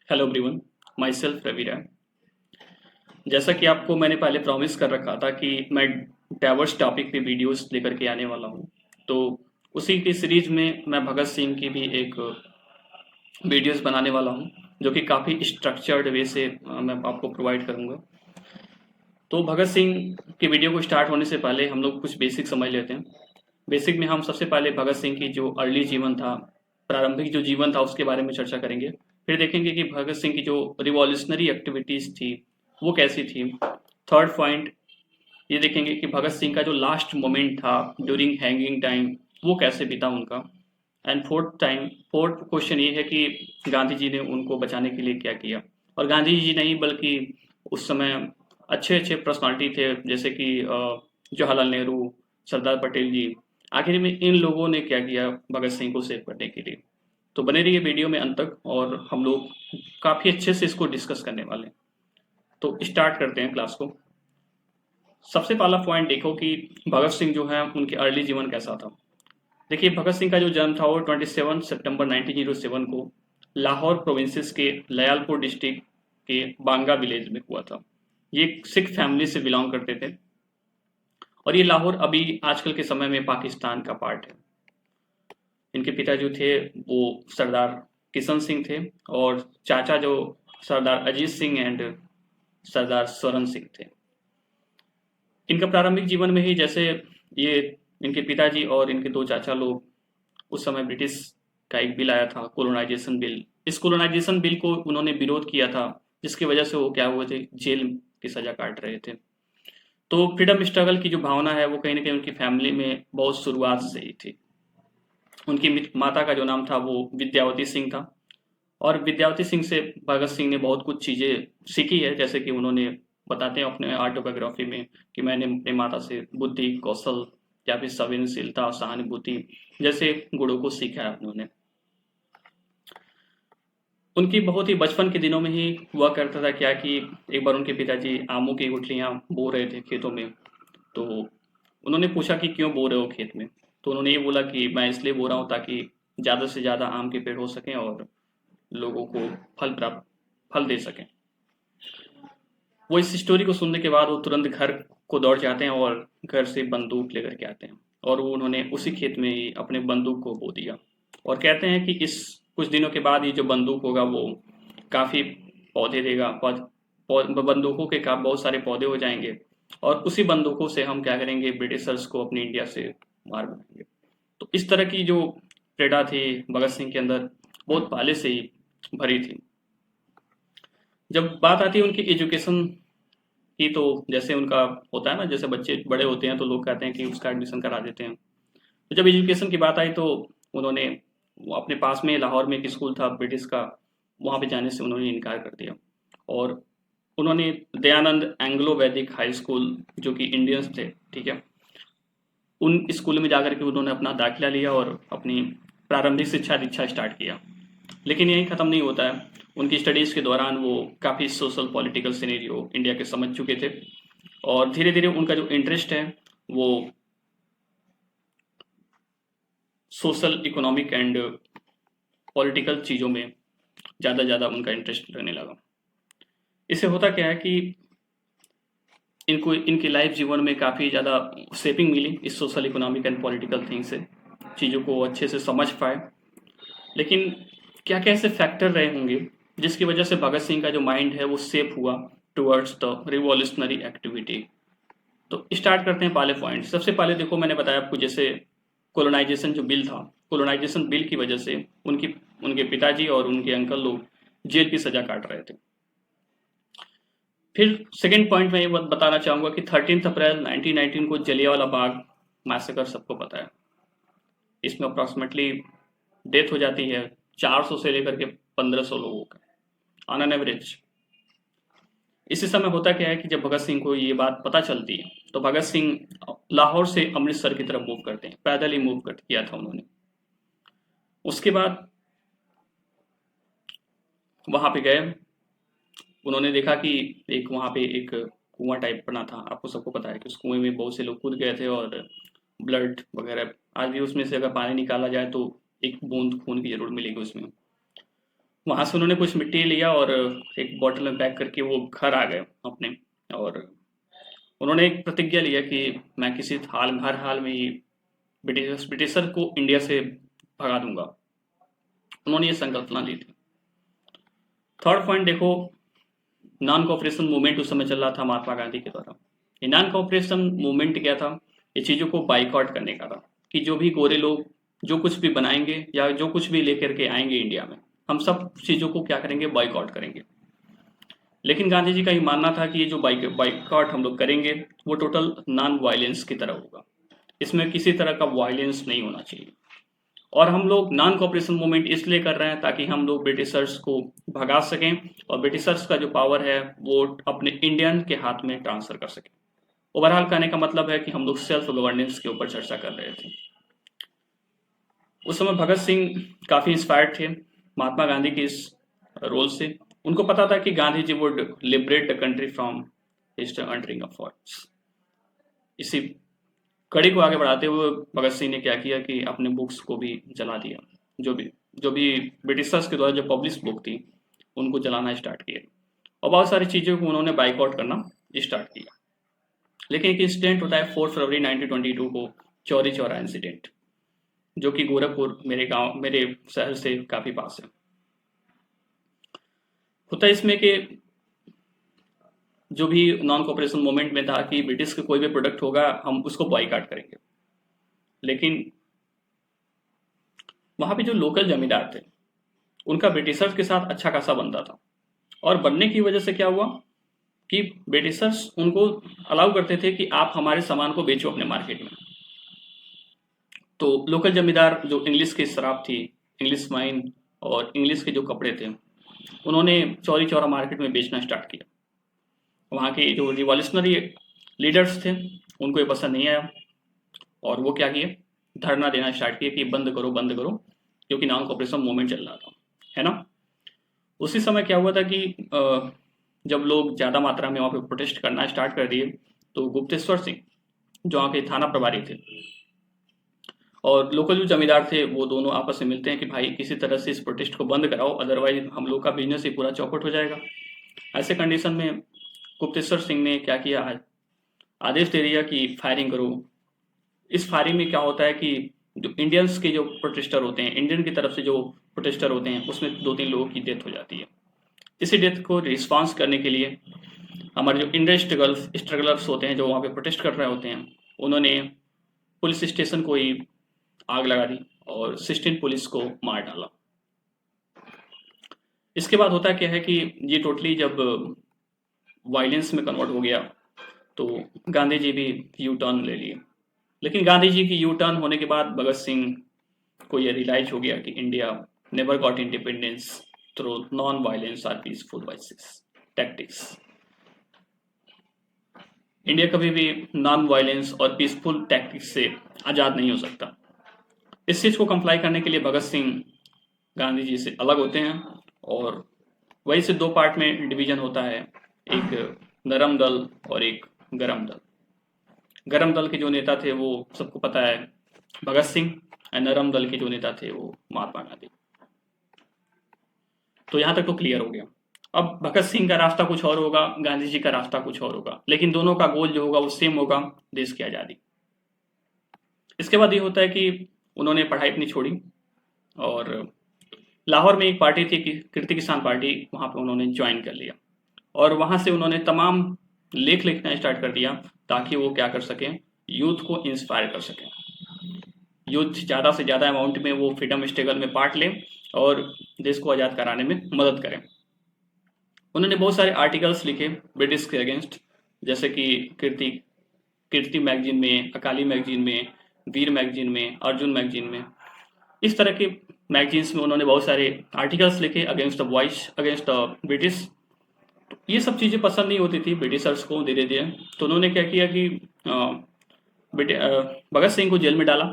Hello everyone, myself Ravi Rai. जैसा कि आपको मैंने पहले प्रॉमिस कर रखा था कि मैं डाइवर्स टॉपिक पे वीडियोस लेकर के आने वाला हूँ, तो उसी की सीरीज में मैं भगत सिंह की भी एक वीडियोस बनाने वाला हूँ, जो कि काफ़ी स्ट्रक्चर्ड वे से मैं आपको प्रोवाइड करूँगा। तो भगत सिंह की वीडियो को स्टार्ट होने से पहले हम लोग कुछ बेसिक समझ लेते हैं। बेसिक में हम सबसे पहले भगत सिंह की जो अर्ली जीवन था, प्रारंभिक जो जीवन था, उसके बारे में चर्चा करेंगे। फिर देखेंगे कि भगत सिंह की जो रिवॉल्यूशनरी एक्टिविटीज़ थी वो कैसी थी। थर्ड पॉइंट ये देखेंगे कि भगत सिंह का जो लास्ट मोमेंट था ड्यूरिंग हैंगिंग टाइम वो कैसे बीता उनका। एंड फोर्थ क्वेश्चन ये है कि गांधी जी ने उनको बचाने के लिए क्या किया। और गांधी जी नहीं बल्कि उस समय अच्छे अच्छे पर्सनालिटी थे, जैसे कि जवाहरलाल नेहरू, सरदार पटेल जी। आखिर में इन लोगों ने क्या किया भगत सिंह को सेव करने के लिए। तो बने रहिए वीडियो में अंत तक, और हम लोग काफ़ी अच्छे से इसको डिस्कस करने वाले हैं। तो स्टार्ट करते हैं क्लास को। सबसे पहला पॉइंट देखो कि भगत सिंह जो है उनके अर्ली जीवन कैसा था। देखिए, भगत सिंह का जो जन्म था वो 27 सितंबर 1907 को लाहौर प्रोविंसेस के लयालपुर डिस्ट्रिक्ट के बांगा विलेज में हुआ था। ये एक सिख फैमिली से बिलोंग करते थे, और ये लाहौर अभी आजकल के समय में पाकिस्तान का पार्ट है। इनके पिता जो थे वो सरदार किशन सिंह थे, और चाचा जो सरदार अजीत सिंह एंड सरदार स्वरण सिंह थे। इनका प्रारंभिक जीवन में ही, जैसे ये इनके पिताजी और इनके दो चाचा लोग, उस समय ब्रिटिश का एक बिल आया था, कोलोनाइजेशन बिल। इस कोलोनाइजेशन बिल को उन्होंने विरोध किया था, जिसकी वजह से वो क्या हुए थे, जेल की सजा काट रहे थे। तो फ्रीडम स्ट्रगल की जो भावना है वो कहीं ना कहीं उनकी फैमिली में बहुत शुरुआत से ही थी। उनकी माता का जो नाम था वो विद्यावती सिंह था, और विद्यावती सिंह से भगत सिंह ने बहुत कुछ चीज़ें सीखी है। जैसे कि उन्होंने बताते हैं अपने ऑटोबायोग्राफी में कि मैंने अपने माता से बुद्धि, कौशल या फिर संवेदनशीलता, सहानुभूति जैसे गुणों को सीखा है उन्होंने। उनकी बहुत ही बचपन के दिनों में ही हुआ करता था क्या कि एक बार उनके पिताजी आमों की गुठलियाँ बो रहे थे खेतों में। तो उन्होंने पूछा कि क्यों बो रहे हो खेत में। तो उन्होंने ये बोला कि मैं इसलिए बो रहा हूँ ताकि ज़्यादा से ज़्यादा आम के पेड़ हो सकें और लोगों को फल दे सकें। वो इस स्टोरी को सुनने के बाद वो तुरंत घर को दौड़ जाते हैं और घर से बंदूक लेकर के आते हैं, और वो उन्होंने उसी खेत में ही अपने बंदूक को बो दिया। और कहते हैं कि इस कुछ दिनों के बाद ये जो बंदूक होगा वो काफ़ी पौधे देगा। बंदूकों के बहुत सारे पौधे हो जाएंगे, और उसी बंदूकों से हम क्या करेंगे, ब्रिटिशर्स को अपनी इंडिया से मार बनाएंगे। तो इस तरह की जो प्रेरणा थी भगत सिंह के अंदर, बहुत पहले से ही भरी थी। जब बात आती है उनकी एजुकेशन की, तो जैसे उनका होता है ना, जैसे बच्चे बड़े होते हैं तो लोग कहते हैं कि उसका एडमिशन करा देते हैं। तो जब एजुकेशन की बात आई तो उन्होंने वो अपने पास में लाहौर में एक स्कूल था ब्रिटिश का, वहाँ पे जाने से उन्होंने इनकार कर दिया। और उन्होंने दयानंद एंग्लो वैदिक हाई स्कूल, जो कि इंडियंस थे, ठीक है, उन स्कूल में जाकर के उन्होंने अपना दाखिला लिया और अपनी प्रारंभिक शिक्षा दीक्षा स्टार्ट किया। लेकिन यही ख़त्म नहीं होता है। उनकी स्टडीज़ के दौरान वो काफ़ी सोशल पॉलिटिकल सिनेरियो इंडिया के समझ चुके थे, और धीरे धीरे उनका जो इंटरेस्ट है वो सोशल, इकोनॉमिक एंड पॉलिटिकल चीज़ों में ज़्यादा उनका इंटरेस्ट रहने लगा। इससे होता क्या है कि इनको इनकी लाइफ जीवन में काफ़ी ज़्यादा शेपिंग मिली इस social, economic and political thing से, चीज़ों को अच्छे से समझ पाए। लेकिन क्या क्या ऐसे फैक्टर रहे होंगे जिसकी वजह से भगत सिंह का जो माइंड है वो सेप हुआ टुवर्ड्स द रिवॉल्यूशनरी एक्टिविटी। तो स्टार्ट करते हैं पहले पॉइंट। सबसे पहले देखो, मैंने बताया आपको, जैसे कोलोनाइजेशन जो बिल था, कोलोनाइजेशन बिल की वजह से उनकी उनके पिताजी और उनके अंकल लोग जेल की सजा काट रहे थे। फिर सेकेंड पॉइंट में ये बताना चाहूंगा कि 13 अप्रैल 1919 को जलियांवाला बाग मैसेकर सबको पता है। इसमें अप्रॉक्सीमेटली डेथ हो जाती है 400 से लेकर के 1500 लोगों का ऑन एन एवरेज। इसी समय होता क्या है कि जब भगत सिंह को ये बात पता चलती है तो भगत सिंह लाहौर से अमृतसर की तरफ मूव करते हैं, पैदल ही मूव कर किया था उन्होंने। उसके बाद वहां पे गए, उन्होंने देखा कि एक वहां पे एक कुआं टाइप बना था। आपको सबको पता है कि उस कुएं में बहुत से लोग कूद गए थे, और ब्लड वगैरह, आज भी उसमें से अगर पानी निकाला जाए तो एक बूंद खून की जरूर मिलेगी उसमें। वहां से उन्होंने कुछ मिट्टी लिया और एक बॉटल में पैक करके वो घर आ गए अपने। और उन्होंने एक प्रतिज्ञा लिया कि मैं किसी हर हाल में ही ब्रिटिशर को इंडिया से भगा दूंगा। उन्होंने ये संकल्पना ली थी। थर्ड पॉइंट देखो, नॉन कोऑपरेशन मूवमेंट उस समय चल रहा था महात्मा गांधी के द्वारा। ये नॉन कोऑपरेशन मूवमेंट क्या था? ये चीज़ों को बाइकआउट करने का था कि जो भी गोरे लोग जो कुछ भी बनाएंगे या जो कुछ भी लेकर के आएंगे इंडिया में, हम सब चीज़ों को क्या करेंगे? बाइकआउट करेंगे। लेकिन गांधी जी का ये मानना था कि ये जो बाइकआउट हम लोग करेंगे वो टोटल नॉन वायलेंस की तरह होगा, इसमें किसी तरह का वायलेंस नहीं होना चाहिए। और हम लोग नॉन कोऑपरेशन मूवमेंट इसलिए कर रहे हैं ताकि हम लोग ब्रिटिशर्स को भगा सकें और ब्रिटिशर्स का जो पावर है वो अपने इंडियन के हाथ में ट्रांसफर कर सकें। ओवरऑल कहने का मतलब है कि हम लोग सेल्फ गवर्नेंस के ऊपर चर्चा कर रहे थे। उस समय भगत सिंह काफ़ी इंस्पायर्ड थे महात्मा गांधी के इस रोल से। उनको पता था कि Gandhi ji would liberate the country from his enduring of force. इसी कड़ी को आगे बढ़ाते हुए भगत सिंह ने क्या किया कि अपने बुक्स को भी जला दिया। जो भी ब्रिटिशर्स के द्वारा जो पब्लिश बुक थी उनको जलाना स्टार्ट किया और बहुत सारी चीज़ों को उन्होंने बाइकआउट करना स्टार्ट किया। लेकिन एक इंसिडेंट होता है 4 फरवरी 1922 को, चौरी चौरा इंसिडेंट, जो कि गोरखपुर मेरे शहर से काफ़ी पास है। होता है इसमें कि जो भी नॉन कोऑपरेशन मूवमेंट में था कि ब्रिटिश का कोई भी प्रोडक्ट होगा हम उसको बॉयकॉट करेंगे। लेकिन वहां पे जो लोकल जमींदार थे उनका ब्रिटिशर्स के साथ अच्छा खासा बनता था और बनने की वजह से क्या हुआ कि ब्रिटिशर्स उनको अलाउ करते थे कि आप हमारे सामान को बेचो अपने मार्केट में। तो लोकल जमींदार जो इंग्लिश की शराब थी, इंग्लिश वाइन और इंग्लिश के जो कपड़े थे, उन्होंने चौरी चौरा मार्केट में बेचना स्टार्ट किया। वहाँ के जो रिवॉल्यूशनरी लीडर्स थे उनको ये पसंद नहीं आया और वो क्या किए, धरना देना स्टार्ट किए कि बंद करो, क्योंकि नॉन कोऑपरेशन मूवमेंट चल रहा था, है ना। उसी समय क्या हुआ था कि जब लोग ज़्यादा मात्रा में वहाँ पे प्रोटेस्ट करना स्टार्ट कर दिए तो गुप्तेश्वर सिंह जो वहाँ के थाना प्रभारी थे और लोकल जो जमींदार थे वो दोनों आपस में मिलते हैं कि भाई किसी तरह से इस प्रोटेस्ट को बंद कराओ, अदरवाइज हम लोग का बिजनेस ही पूरा चौपट हो जाएगा। ऐसे कंडीशन में गुप्तेश्वर सिंह ने क्या किया, आदेश दे दिया कि फायरिंग करो। इस फायरिंग में क्या होता है कि जो इंडियंस के जो प्रोटेस्टर होते हैं, इंडियन की तरफ से जो प्रोटेस्टर होते हैं, उसमें 2-3 लोगों की डेथ हो जाती है। इसी डेथ को रिस्पॉन्स करने के लिए हमारे जो इंडियन स्ट्रगलर्स होते हैं जो वहाँ पे प्रोटेस्ट कर रहे होते हैं, उन्होंने पुलिस स्टेशन को ही आग लगा दी और 16 पुलिस को मार डाला। इसके बाद होता क्या है कि ये टोटली जब वायलेंस में कन्वर्ट हो गया तो गांधी जी भी यू टर्न ले लिए। लेकिन गांधी जी की यू टर्न होने के बाद भगत सिंह को यह रियलाइज हो गया कि India never got independence through non violence और पीसफुल टैक्टिक्स। इंडिया कभी भी नॉन वायलेंस और पीसफुल टैक्टिक्स से आज़ाद नहीं हो सकता। इस चीज़ को कंप्लाई करने के लिए भगत सिंह गांधी जी से अलग होते हैं और वही से 2 पार्ट में डिवीजन होता है, एक नरम दल और एक गरम दल। गरम दल के जो नेता थे वो सबको पता है भगत सिंह, और नरम दल के जो नेता थे वो महात्मा गांधी। तो यहाँ तक तो क्लियर हो गया। अब भगत सिंह का रास्ता कुछ और होगा, गांधी जी का रास्ता कुछ और होगा, लेकिन दोनों का गोल जो होगा वो सेम होगा, देश की आज़ादी। इसके बाद ये होता है कि उन्होंने पढ़ाई अपनी छोड़ी और लाहौर में एक पार्टी थी कीर्ति किसान पार्टी, वहाँ पे उन्होंने ज्वाइन कर लिया और वहाँ से उन्होंने तमाम लेख लिखना स्टार्ट कर दिया ताकि वो क्या कर सकें, यूथ को इंस्पायर कर सकें। यूथ ज़्यादा से ज़्यादा अमाउंट में वो फ्रीडम स्ट्रगल में पार्ट लें और देश को आज़ाद कराने में मदद करें। उन्होंने बहुत सारे आर्टिकल्स लिखे ब्रिटिश के अगेंस्ट, जैसे कि कीर्ति मैगजीन में, अकाली मैगजीन में, वीर मैगजीन में, अर्जुन मैगजीन में। इस तरह के मैगजीन्स में उन्होंने बहुत सारे आर्टिकल्स लिखे against the voice, against the British. तो ये सब चीज़ें पसंद नहीं होती थी ब्रिटिशर्स को धीरे धीरे। तो उन्होंने क्या किया कि भगत सिंह को जेल में डाला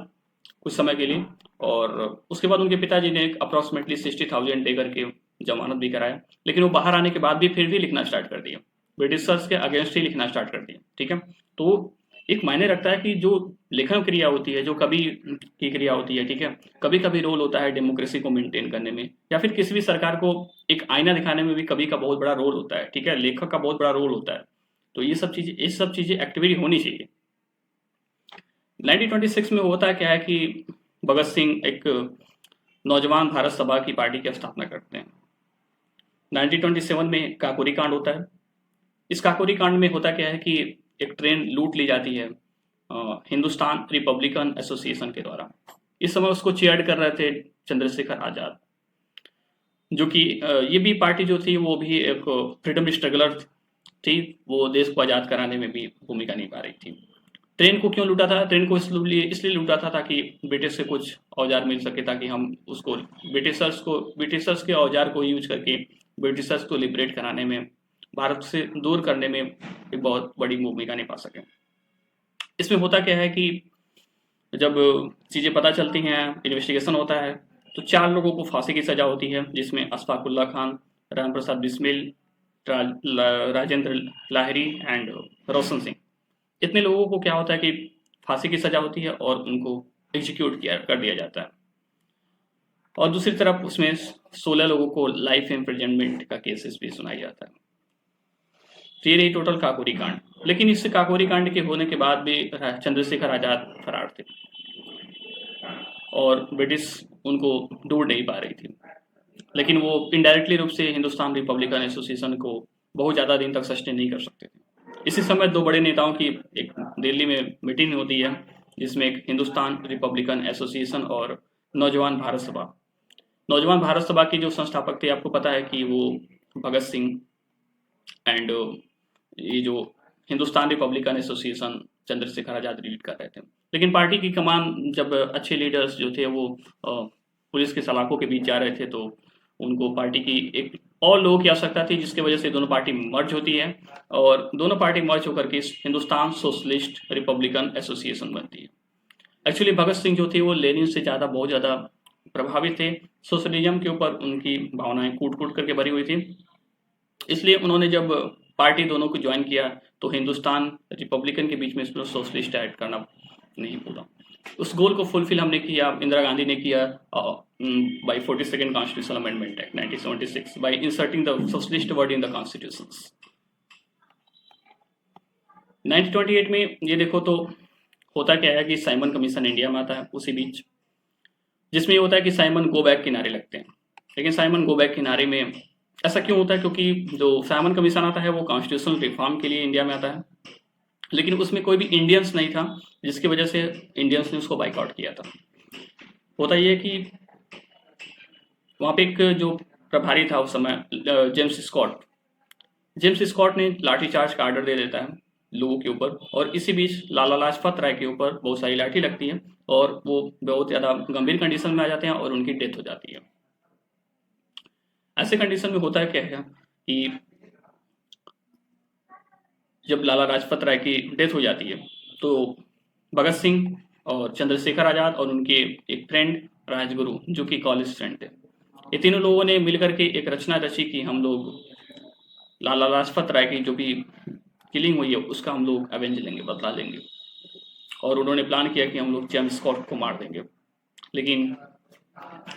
कुछ समय के लिए और उसके बाद उनके पिताजी ने अप्रॉक्सीमेटली 60,000 दे करके जमानत भी कराया। लेकिन वो बाहर आने के बाद भी फिर भी लिखना स्टार्ट कर दिया, ब्रिटिशर्स के अगेंस्ट ही लिखना स्टार्ट कर दिया। ठीक है, तो एक मायने रखता है कि जो लेखन क्रिया होती है, जो कभी की क्रिया होती है, ठीक है, कभी कभी रोल होता है डेमोक्रेसी को मेंटेन करने में, या फिर किसी भी सरकार को एक आईना दिखाने में भी कभी का बहुत बड़ा रोल होता है, ठीक है, लेखक का बहुत बड़ा रोल होता है। तो ये सब चीजें एक्टिविटी होनी चाहिए। 1926 में होता क्या है कि भगत सिंह एक नौजवान भारत सभा की पार्टी की स्थापना करते हैं। 1927 में काकोरी कांड होता है। इस काकोरी कांड में होता क्या है कि एक ट्रेन लूट ली जाती है हिंदुस्तान रिपब्लिकन एसोसिएशन के द्वारा। इस समय उसको चेयर कर रहे थे चंद्रशेखर आजाद, जो कि ये भी पार्टी जो थी वो भी एक फ्रीडम स्ट्रगलर थी, वो देश को आज़ाद कराने में भी भूमिका निभा रही थी। ट्रेन को क्यों लूटा था? ट्रेन को इसलिए लूटा था ताकि ब्रिटिश से कुछ औजार मिल सके, ताकि हम उसको ब्रिटिशर्स के औजार को यूज करके ब्रिटिशर्स को लिबरेट कराने में, भारत से दूर करने में एक बहुत बड़ी भूमिका निभा सके। इसमें होता क्या है कि जब चीज़ें पता चलती हैं, इन्वेस्टिगेशन होता है, तो 4 लोगों को फांसी की सजा होती है, जिसमें अशफाकुल्ला खान, राम प्रसाद बिस्मिल, राजेंद्र लाहिरी एंड रोशन सिंह। इतने लोगों को क्या होता है कि फांसी की सजा होती है और उनको एग्जीक्यूट कर दिया जाता है। और दूसरी तरफ उसमें 16 लोगों को लाइफ इम्प्रिजनमेंट का केसेस भी सुनाया जाता है। तो ये रही टोटल काकोरी कांड। लेकिन इस काकोरी कांड के होने के बाद भी चंद्रशेखर आजाद फरार थे और ब्रिटिश उनको ढूंढ नहीं पा रही थी। लेकिन वो इनडायरेक्टली रूप से हिंदुस्तान रिपब्लिकन एसोसिएशन को बहुत ज़्यादा दिन तक सस्टेन नहीं कर सकते थे। इसी समय 2 बड़े नेताओं की एक दिल्ली में मीटिंग होती है, जिसमें एक हिंदुस्तान रिपब्लिकन एसोसिएशन और नौजवान भारत सभा। नौजवान भारत सभा की जो संस्थापक थे, आपको पता है कि वो भगत सिंह एंड ये जो Hindustan Republican association Chandrashekhar Azad lead कर रहे थे। लेकिन पार्टी की कमान जब अच्छे लीडर्स जो थे वो पुलिस के सलाखों के बीच जा रहे थे, तो उनको पार्टी की एक और लोगों की आवश्यकता थी, जिसकी वजह से दोनों पार्टी मर्ज होती है और दोनों पार्टी मर्ज होकर के हिंदुस्तान सोशलिस्ट रिपब्लिकन एसोसिएशन बनती है। एक्चुअली भगत सिंह जो थे वो लेनिन से बहुत ज़्यादा प्रभावित थे। सोशलिज्म के ऊपर उनकी भावनाएं कूट कूट करके भरी हुई थी। इसलिए उन्होंने जब पार्टी दोनों को ज्वाइन किया तो हिंदुस्तान रिपब्लिकन के बीच में इसमें सोशलिस्ट ऐड करना नहीं भूला। उस गोल को फुलफिल हमने किया, इंदिरा गांधी ने किया by 42nd Constitutional Amendment Act 1976 by inserting the socialist word in the constitutions। 1928 में ये देखो तो होता क्या है कि साइमन कमीशन इंडिया में आता है उसी बीच, जिसमें ये होता है कि साइमन गो बैक के नारे लगते हैं। लेकिन साइमन गो बैक के नारे में ऐसा क्यों होता है? क्योंकि जो साइमन कमीशन आता है वो कॉन्स्टिट्यूशनल रिफॉर्म के लिए इंडिया में आता है, लेकिन उसमें कोई भी इंडियंस नहीं था, जिसकी वजह से इंडियंस ने उसको बाइकआउट किया था। होता ये कि वहाँ पे एक जो प्रभारी था उस समय जेम्स स्कॉट ने लाठीचार्ज का आर्डर दे देता है लोगों के ऊपर, और इसी बीच लाला लाजपत राय के ऊपर बहुत सारी लाठी लगती है और वो बहुत ज़्यादा गंभीर कंडीशन में आ जाते हैं और उनकी डेथ हो जाती है। ऐसे कंडीशन में होता है क्या है कि जब लाला लाजपत राय की डेथ हो जाती है तो भगत सिंह और चंद्रशेखर आजाद और उनके एक फ्रेंड राजगुरु, जो कि कॉलेज फ्रेंड थे, ये तीनों लोगों ने मिलकर के एक रचना रची कि हम लोग लाला लाजपत राय की जो भी किलिंग हुई है उसका हम लोग अवेंज लेंगे, बदला लेंगे। और उन्होंने प्लान किया कि हम लोग जेम्स स्कॉट को मार देंगे। लेकिन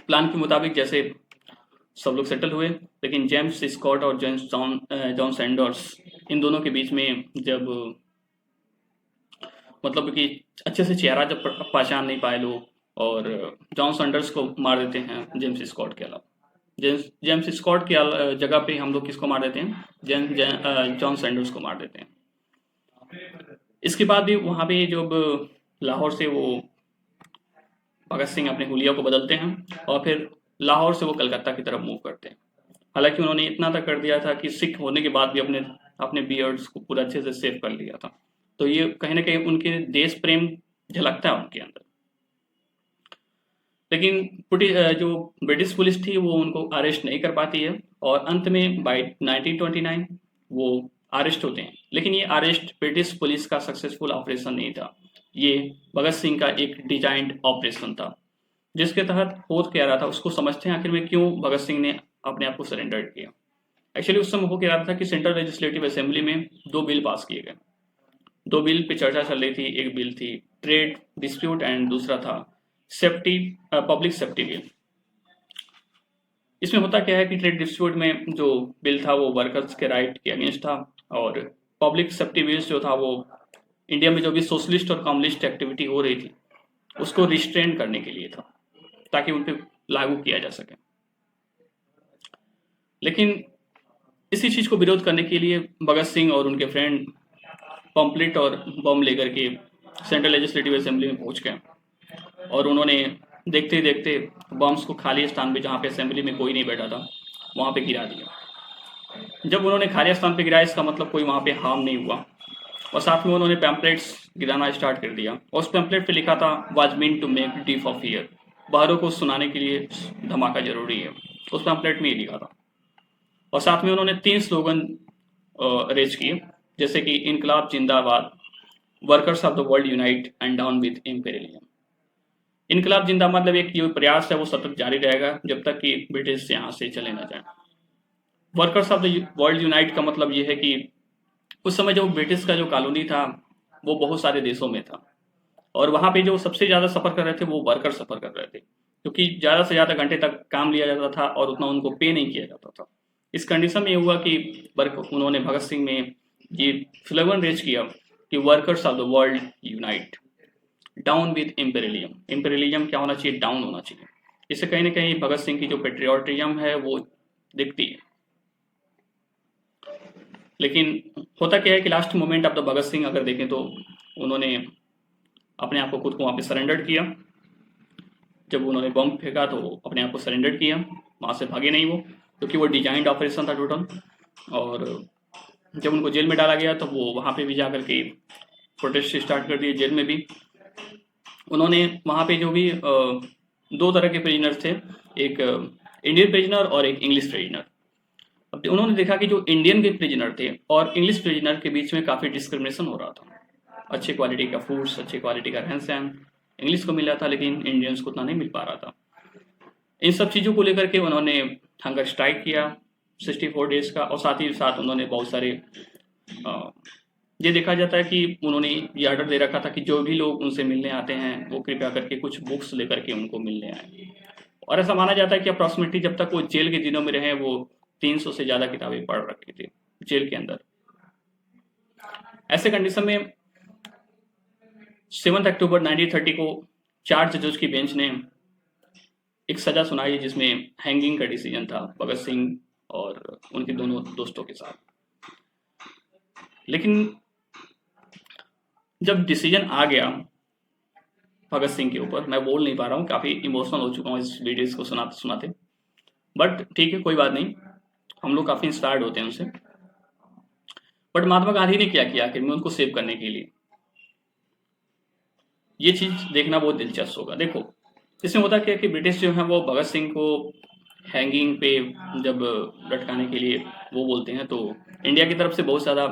प्लान के मुताबिक जैसे सब लोग सेटल हुए, लेकिन जेम्स स्कॉट और जॉन सैंडर्स, इन दोनों के बीच में जब मतलब कि अच्छे से चेहरा जब पहचान नहीं पाए लोग, और जॉन सैंडर्स को मार देते हैं जेम्स स्कॉट के अलावा। जेम्स स्कॉट की जगह पे हम लोग किसको मार देते हैं? जॉन सैंडर्स को मार देते हैं। इसके बाद भी वहाँ पे जब लाहौर से वो भगत सिंह अपने हुलिया को बदलते हैं और फिर लाहौर से वो कलकत्ता की तरफ मूव करते हैं। हालांकि उन्होंने इतना तक कर दिया था कि सिख होने के बाद भी अपने बियर्ड्स को पूरा अच्छे से सेव कर लिया था। तो ये कहीं ना कहीं उनके देश प्रेम झलकता है उनके अंदर। लेकिन जो ब्रिटिश पुलिस थी वो उनको अरेस्ट नहीं कर पाती है और अंत में बाय 1929 वो अरेस्ट होते हैं। लेकिन ये अरेस्ट ब्रिटिश पुलिस का सक्सेसफुल ऑपरेशन नहीं था, ये भगत सिंह का एक डिजाइंड ऑपरेशन था, जिसके तहत हो क्या रहा था उसको समझते हैं आखिर में क्यों भगत सिंह ने अपने आप को सरेंडर किया। एक्चुअली उस समय हो क्या रहा था कि सेंट्रल लेजिस्लेटिव असेंबली में 2 बिल पास किए गए। 2 बिल पे चर्चा चल रही थी। एक बिल थी ट्रेड डिस्प्यूट एंड दूसरा था सेफ्टी पब्लिक सेफ्टी बिल। इसमें होता क्या है कि ट्रेड डिस्प्यूट में जो बिल था वो वर्कर्स के राइट के अगेंस्ट था, और पब्लिक सेफ्टी बिल जो था वो इंडिया में जो भी सोशलिस्ट और कम्युनिस्ट एक्टिविटी हो रही थी उसको रिस्ट्रेन करने के लिए था, ताकि उन पर लागू किया जा सके। लेकिन इसी चीज़ को विरोध करने के लिए भगत सिंह और उनके फ्रेंड पम्पलेट और बम लेकर के सेंट्रल लेजिस्लेटिव असेंबली में पहुंच गए, और उन्होंने देखते ही देखते बम्स को खाली स्थान पे, जहाँ पे असेंबली में कोई नहीं बैठा था, वहाँ पे गिरा दिया। जब उन्होंने खाली स्थान पे गिराया इसका मतलब कोई वहाँ पे हार्म नहीं हुआ, और साथ में उन्होंने पैम्पलेट्स गिराना स्टार्ट कर दिया। और उस पैम्पलेट पे लिखा था was mean to make deaf of ear, बाहरों को सुनाने के लिए धमाका जरूरी है, उस पैम्पलेट में ये लिखा था। और साथ में उन्होंने 3 स्लोगन रेज किए, जैसे कि इनकलाब जिंदाबाद, workers of the world unite and down with imperialism. इनकलाब जिंदा मतलब एक ये प्रयास है वो सतत जारी रहेगा जब तक कि ब्रिटिश यहाँ से चले ना जाए। Workers of the world unite का मतलब ये है कि उस समय जो ब्रिटिश का जो कॉलोनी था वो बहुत सारे देशों में था, और वहाँ पे जो सबसे ज़्यादा सफ़र कर रहे थे वो वर्कर सफ़र कर रहे थे, क्योंकि ज़्यादा से ज़्यादा घंटे तक काम लिया जाता था और उतना उनको पे नहीं किया जाता था। इस कंडीशन में ये हुआ कि उन्होंने भगत सिंह में ये स्लोगन रेज किया कि workers of the world unite, down with imperialism. Imperialism क्या होना चाहिए? डाउन होना चाहिए। इससे कहीं ना कहीं भगत सिंह की जो पेट्रियोटिज्म है वो दिखती है। लेकिन होता क्या है कि last moment of the Bhagat Singh अगर देखें तो उन्होंने अपने आप को खुद को वहाँ पे सरेंडर किया। जब उन्होंने बम फेंका तो अपने आप को सरेंडर किया, वहाँ से भागे नहीं वो, क्योंकि वो डिजाइंड ऑपरेशन था टोटल। और जब उनको जेल में डाला गया तो वो वहाँ पे भी जा करके प्रोटेस्ट स्टार्ट कर दिए। जेल में भी उन्होंने वहाँ पे जो भी 2 तरह के प्रिजनर थे, एक इंडियन प्रिजनर और एक इंग्लिश प्रिजनर। अब उन्होंने देखा कि जो इंडियन के प्रिजनर थे और इंग्लिश प्रिजनर के बीच में काफ़ी डिस्क्रिमिनेशन हो रहा था। अच्छे क्वालिटी का फूड्स, अच्छे क्वालिटी का रहन सहन इंग्लिश को मिल रहा था, लेकिन इंडियंस को उतना नहीं मिल पा रहा था। इन सब चीज़ों को लेकर के उन्होंने हंगर स्ट्राइक किया 64 डेज का, और साथ ही साथ उन्होंने बहुत सारे ये देखा जाता है कि उन्होंने ये ऑर्डर दे रखा था कि जो भी लोग उनसे मिलने आते हैं वो कृपया करके कुछ बुक्स लेकर के उनको मिलने आए। और ऐसा माना जाता है कि अप्रॉक्सीमेटली जब तक वो जेल के दिनों में रहे वो 300 से ज़्यादा किताबें पढ़ रखी थी जेल के अंदर। ऐसे कंडीशन में 7 अक्टूबर 1930 को 4 जजेस की बेंच ने एक सजा सुनाई, जिसमें हैंगिंग का डिसीजन था भगत सिंह और उनके दोनों दोस्तों के साथ। लेकिन जब डिसीजन आ गया भगत सिंह के ऊपर, मैं बोल नहीं पा रहा हूँ, काफ़ी इमोशनल हो चुका हूँ इस वीडियोस को सुनाते सुनाते, बट ठीक है, कोई बात नहीं, हम लोग काफ़ी इंस्पायर्ड होते हैं उनसे। बट महात्मा गांधी ने क्या किया आखिर में उनको सेव करने के लिए, ये चीज़ देखना बहुत दिलचस्प होगा। देखो इसमें होता क्या कि ब्रिटिश जो है वो भगत सिंह को हैंगिंग पे जब लटकाने के लिए वो बोलते हैं तो इंडिया की तरफ से बहुत ज़्यादा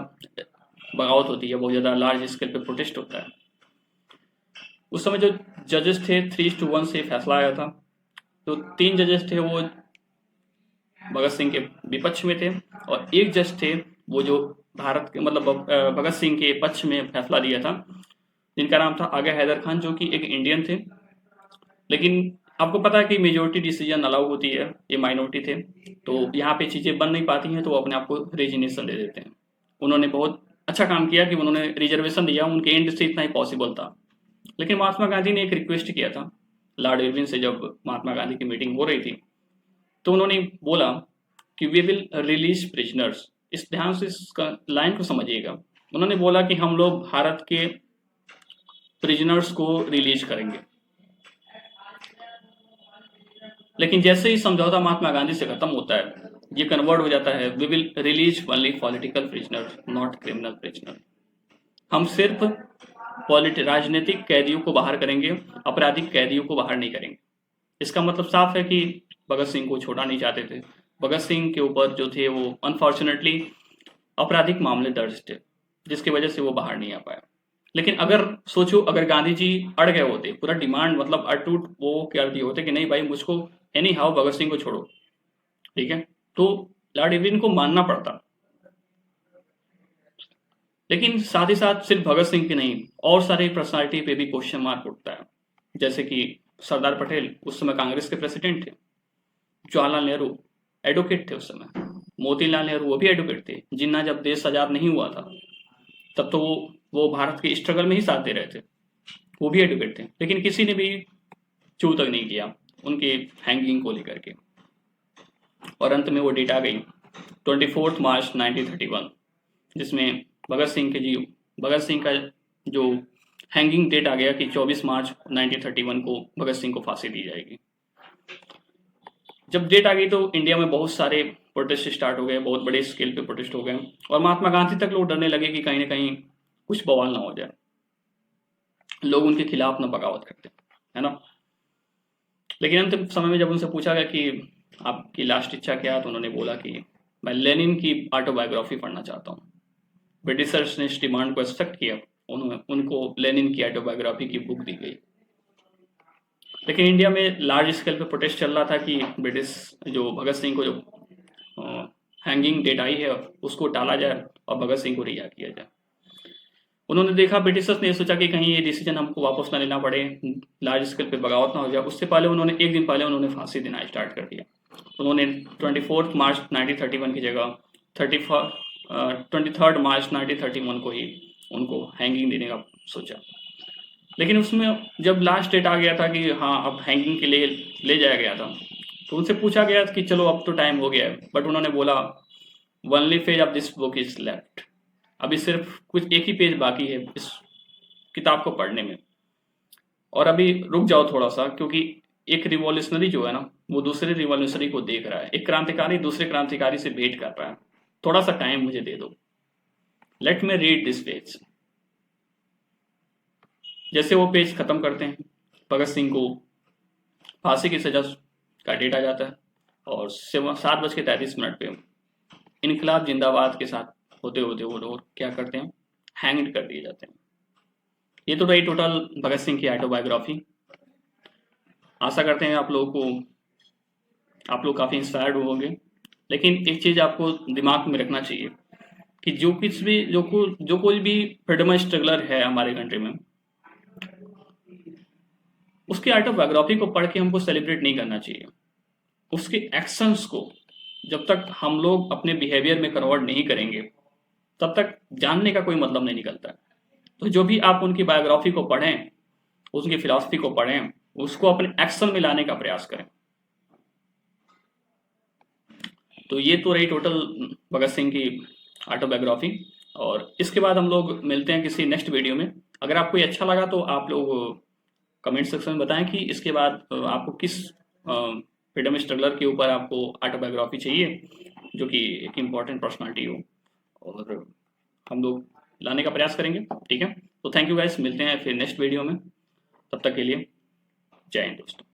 बगावत होती है, बहुत ज़्यादा लार्ज स्केल पे प्रोटेस्ट होता है। उस समय जो जजेस थे 3-1 से फैसला आया था। तो 3 जजेस थे वो भगत सिंह के विपक्ष में थे, और एक जज थे वो जो भारत के मतलब भगत सिंह के पक्ष में फैसला दिया था, जिनका नाम था आगा हैदर खान, जो कि एक इंडियन थे। लेकिन आपको पता है कि मेजोरिटी डिसीजन अलाउ होती है, ये माइनॉरिटी थे, तो यहाँ पे चीज़ें बन नहीं पाती हैं, तो वो अपने आप को रेजिग्नेशन दे देते हैं। उन्होंने बहुत अच्छा काम किया कि उन्होंने रिजर्वेशन दिया, उनके एंड से इतना ही पॉसिबल था। लेकिन महात्मा गांधी ने एक रिक्वेस्ट किया था लॉर्ड इरविन से, जब महात्मा गांधी की मीटिंग हो रही थी, तो उन्होंने बोला कि वी विल रिलीज प्रिजनर्स। इस ध्यान से इस लाइन को समझिएगा। उन्होंने बोला कि हम लोग भारत के प्रिजनर्स को रिलीज करेंगे। लेकिन जैसे ही समझौता महात्मा गांधी से खत्म होता है, ये कन्वर्ट हो जाता है we will release only political prisoner not criminal prisoner. हम सिर्फ राजनीतिक कैदियों को बाहर करेंगे, आपराधिक कैदियों को बाहर नहीं करेंगे। इसका मतलब साफ है कि भगत सिंह को छोड़ा नहीं चाहते थे। भगत सिंह के ऊपर जो थे वो अनफॉर्चुनेटली आपराधिक मामले दर्ज थे, जिसकी वजह से वो बाहर नहीं आ पाया। लेकिन अगर सोचो, अगर गांधी जी अड़ गए होते, पूरा डिमांड मतलब अटूट वो कर दिए होते कि नहीं भाई मुझको एनी हाउ भगत सिंह को छोड़ो, ठीक है, तो लॉर्ड इरविन को मानना पड़ता। लेकिन साथ ही साथ सिर्फ भगत सिंह की नहीं, और सारे पर्सनालिटी पे भी क्वेश्चन मार्क उठता है। जैसे कि सरदार पटेल उस समय कांग्रेस के प्रेसिडेंट थे, जवाहरलाल नेहरू एडवोकेट थे उस समय, मोतीलाल नेहरू वो भी एडवोकेट थे। जिन्ना जब देश आज़ाद नहीं हुआ था तब तो वो भारत के स्ट्रगल में ही साथ दे रहे थे, वो भी एडवोकेट थे, लेकिन किसी ने भी चू तक नहीं किया उनके हैंगिंग को लेकर के। और अंत में वो डेट आ गई 24 मार्च 1931, जिसमें भगत सिंह का जो हैंगिंग डेट आ गया कि 24 मार्च 1931 को भगत सिंह को फांसी दी जाएगी। जब डेट आ गई तो इंडिया में बहुत सारे प्रोटेस्ट स्टार्ट हो गए, बहुत बड़े स्केल पे प्रोटेस्ट हो गए, और महात्मा गांधी तक लोग डरने लगे कि कहीं ना कहीं कुछ बवाल ना हो जाए, लोग उनके खिलाफ ना बगावत करते, है ना। लेकिन अंतिम समय में जब उनसे पूछा गया कि आपकी लास्ट इच्छा क्या है, तो उन्होंने बोला कि मैं लेनिन की ऑटोबायोग्राफी पढ़ना चाहता हूँ। ब्रिटिशर्स ने इस डिमांड को एक्सेप्ट किया, उनको लेनिन की ऑटोबायोग्राफी की बुक दी गई। लेकिन इंडिया में लार्ज स्केल पे प्रोटेस्ट चल रहा था कि ब्रिटिश जो भगत सिंह को जो हैंगिंग डेट आई है उसको टाला जाए और भगत सिंह को रिहा किया जाए। उन्होंने देखा, ब्रिटिशर्स ने सोचा कि कहीं ये डिसीजन हमको वापस ना लेना पड़े, लार्ज स्केल पे बगावत ना हो जाए, उससे पहले उन्होंने एक दिन पहले उन्होंने फांसी देना स्टार्ट कर दिया। उन्होंने 24 मार्च 1931 की जगह 23 मार्च 1931 को ही उनको हैंगिंग देने का सोचा। लेकिन उसमें जब लास्ट डेट आ गया था कि हाँ अब हैंगिंग के लिए ले जाया गया था, तो उनसे पूछा गया कि चलो अब तो टाइम हो गया है, बट उन्होंने बोला only page of this book is left, अभी सिर्फ कुछ एक ही पेज बाकी है इस किताब को पढ़ने में, और अभी रुक जाओ थोड़ा सा, क्योंकि एक रिवॉल्यूशनरी जो है ना वो दूसरे रिवॉल्यूशनरी को देख रहा है, एक क्रांतिकारी दूसरे क्रांतिकारी से भेंट कर रहा है, थोड़ा सा टाइम मुझे दे दो, let me read this page. जैसे वो पेज खत्म करते हैं, भगत सिंह को फांसी की सजा का डेट आ जाता है, और 7:33 पे इनकलाब जिंदाबाद के साथ होते होते वो लोग क्या करते हैं, हैंग्ड कर दिए जाते हैं। ये तो रही टोटल भगत सिंह की ऑटोबायोग्राफी। आशा करते हैं आप लोग काफ़ी इंस्पायर्ड होंगे। लेकिन एक चीज़ आपको दिमाग में रखना चाहिए कि जो कोई भी फ्रीडम स्ट्रगलर है हमारे कंट्री में, उसकी ऑटोबायोग्राफी को पढ़ के हमको सेलिब्रेट नहीं करना चाहिए। उसके एक्शंस को जब तक हम लोग अपने बिहेवियर में कन्वर्ट नहीं करेंगे तब तक जानने का कोई मतलब नहीं निकलता है। तो जो भी आप उनकी बायोग्राफी को पढ़ें, उनकी फिलॉसफी को पढ़ें, उसको अपने एक्शन में लाने का प्रयास करें। तो ये तो रही टोटल भगत सिंह की ऑटोबायोग्राफी, और इसके बाद हम लोग मिलते हैं किसी नेक्स्ट वीडियो में। अगर आपको ये अच्छा लगा तो आप लोग कमेंट सेक्शन में बताएं कि इसके बाद आपको किस फ्रीडम स्ट्रगलर के ऊपर आपको ऑटोबायोग्राफी चाहिए जो कि एक इम्पॉर्टेंट पर्सनालिटी हो, और हम लोग लाने का प्रयास करेंगे। ठीक है, तो थैंक यू गाइस, मिलते हैं फिर नेक्स्ट वीडियो में। तब तक के लिए जय हिंद दोस्तों।